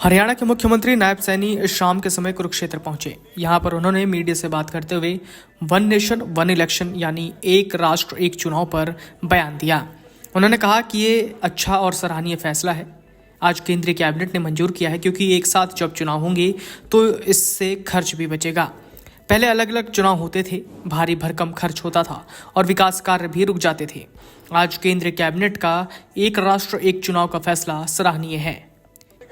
हरियाणा के मुख्यमंत्री नायब सैनी शाम के समय कुरुक्षेत्र पहुंचे। यहां पर उन्होंने मीडिया से बात करते हुए वन नेशन वन इलेक्शन यानी एक राष्ट्र एक चुनाव पर बयान दिया। उन्होंने कहा कि ये अच्छा और सराहनीय फैसला है। आज केंद्रीय कैबिनेट ने मंजूर किया है क्योंकि एक साथ जब चुनाव होंगे तो इससे खर्च भी बचेगा। पहले अलग अलग चुनाव होते थे, भारी भरकम खर्च होता था और विकास कार्य भी रुक जाते थे। आज केंद्रीय कैबिनेट का एक राष्ट्र एक चुनाव का फैसला सराहनीय है।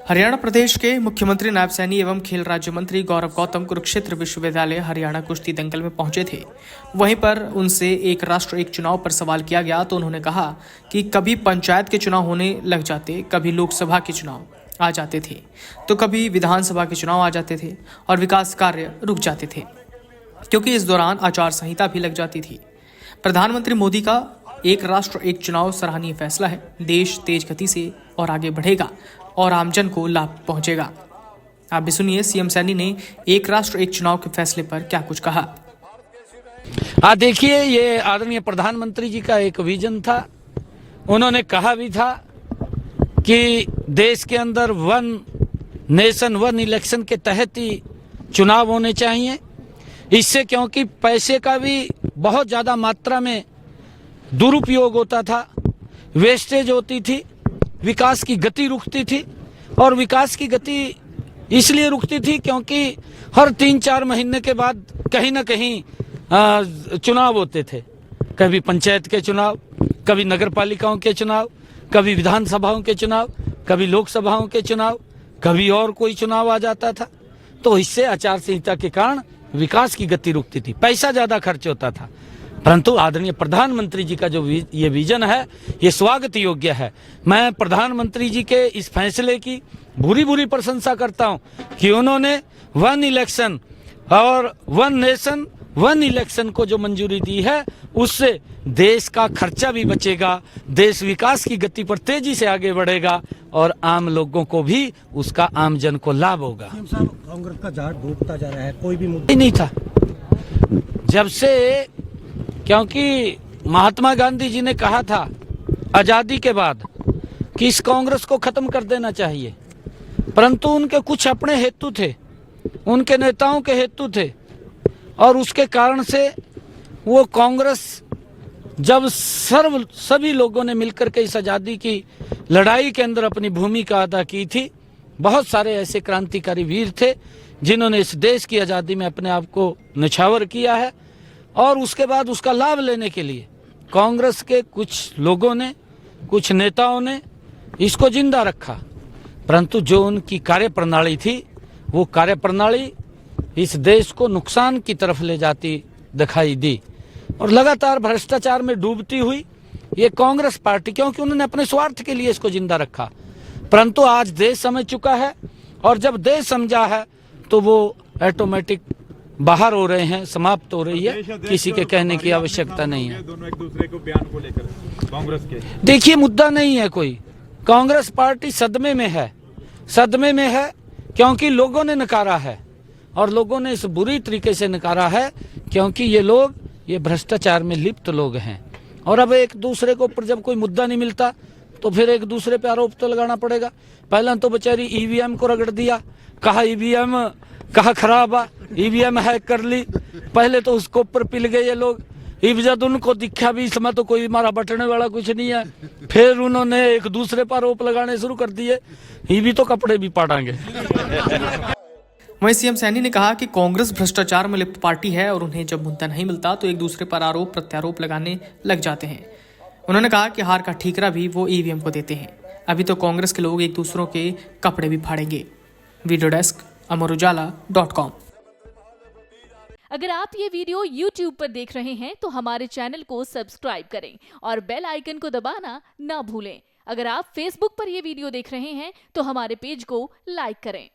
हरियाणा प्रदेश के मुख्यमंत्री नायब सैनी एवं खेल राज्य मंत्री गौरव गौतम कुरुक्षेत्र विश्वविद्यालय हरियाणा कुश्ती दंगल में पहुंचे थे। वहीं पर उनसे एक राष्ट्र एक चुनाव पर सवाल किया गया तो उन्होंने कहा कि कभी पंचायत के चुनाव होने लग जाते, कभी लोकसभा के चुनाव आ जाते थे, तो कभी विधानसभा के चुनाव आ जाते थे और विकास कार्य रुक जाते थे क्योंकि इस दौरान आचार संहिता भी लग जाती थी। प्रधानमंत्री मोदी का एक राष्ट्र एक चुनाव सराहनीय फैसला है। देश तेज गति से और आगे बढ़ेगा और आमजन को लाभ पहुंचेगा। आप भी सुनिए सीएम सैनी ने एक राष्ट्र एक चुनाव के फैसले पर क्या कुछ कहा। देखिए, ये आदरणीय प्रधानमंत्री जी का एक विजन था। उन्होंने कहा भी था कि देश के अंदर वन नेशन वन इलेक्शन के तहत ही चुनाव होने चाहिए। इससे क्योंकि पैसे का भी बहुत ज़्यादा मात्रा में दुरुपयोग होता था, वेस्टेज होती थी, विकास की गति रुकती थी। और विकास की गति इसलिए रुकती थी क्योंकि हर 3-4 महीने के बाद कहीं ना कहीं चुनाव होते थे। कभी पंचायत के चुनाव, कभी नगर पालिकाओं के चुनाव, कभी विधानसभाओं के चुनाव, कभी लोकसभाओं के चुनाव, कभी और कोई चुनाव आ जाता था। तो इससे आचार संहिता के कारण विकास की गति रुकती थी, पैसा ज़्यादा खर्च होता था। परंतु आदरणीय प्रधानमंत्री जी का जो ये विजन है, ये स्वागत योग्य है। मैं प्रधानमंत्री जी के इस फैसले की भूरी प्रशंसा करता हूं कि उन्होंने वन इलेक्शन और वन नेशन वन इलेक्शन को जो मंजूरी दी है, उससे देश का खर्चा भी बचेगा, देश विकास की गति पर तेजी से आगे बढ़ेगा और आम लोगों को भी उसका आमजन को लाभ होगा। कांग्रेस का झाड़ डूबता जा रहा है, कोई भी मुद्दा नहीं था जब से, क्योंकि महात्मा गांधी जी ने कहा था आजादी के बाद कि इस कांग्रेस को खत्म कर देना चाहिए। परंतु उनके कुछ अपने हेतु थे, उनके नेताओं के हेतु थे और उसके कारण से वो कांग्रेस जब सभी लोगों ने मिलकर के इस आज़ादी की लड़ाई के अंदर अपनी भूमिका अदा की थी। बहुत सारे ऐसे क्रांतिकारी वीर थे जिन्होंने इस देश की आज़ादी में अपने आप को न्यौछावर किया है और उसके बाद उसका लाभ लेने के लिए कांग्रेस के कुछ लोगों ने, कुछ नेताओं ने इसको जिंदा रखा। परंतु जो उनकी कार्यप्रणाली थी, वो कार्यप्रणाली इस देश को नुकसान की तरफ ले जाती दिखाई दी और लगातार भ्रष्टाचार में डूबती हुई ये कांग्रेस पार्टी, क्योंकि उन्होंने अपने स्वार्थ के लिए इसको जिंदा रखा। परंतु आज देश समझ चुका है और जब देश समझा है तो वो ऑटोमेटिक बाहर हो रहे हैं, समाप्त हो रही है, किसी के कहने की आवश्यकता नहीं है। दोनों एक दूसरे को बयान को लेकर कांग्रेस के देखिए, मुद्दा नहीं है कोई। कांग्रेस पार्टी सदमे में है, सदमे में है क्योंकि लोगों ने नकारा है और लोगों ने इस बुरी तरीके से नकारा है क्योंकि ये लोग ये भ्रष्टाचार में लिप्त लोग हैं। और अब एक दूसरे को ऊपर जब कोई मुद्दा नहीं मिलता तो फिर एक दूसरे पे आरोप तो लगाना पड़ेगा। पहला तो बेचारी ईवीएम को रगड़ दिया, कहा ईवीएम कहा खराब आ, ईवीएम हैक कर ली। पहले तो उसको ऊपर पिल गए ये लोग। जब उनको दिखा भी इसमें तो कोई हमारा बटने वाला कुछ नहीं है, फिर उन्होंने एक दूसरे पर आरोप लगाने शुरू कर दिए। भी तो कपड़े भी पाड़ेंगे। वहीं सीएम सैनी ने कहा कि कांग्रेस भ्रष्टाचार में लिप्त पार्टी है और उन्हें जब मुद्दा नहीं मिलता तो एक दूसरे पर आरोप प्रत्यारोप लगाने लग जाते हैं। उन्होंने कहा कि हार का ठीकरा भी वो ईवीएम को देते हैं। अभी तो कांग्रेस के लोग एक दूसरों के कपड़े भी फाड़ेंगे। Video desk amarujala.com। अगर आप ये वीडियो YouTube पर देख रहे हैं तो हमारे चैनल को सब्सक्राइब करें और बेल आइकन को दबाना ना भूलें। अगर आप Facebook पर ये वीडियो देख रहे हैं तो हमारे पेज को लाइक करें।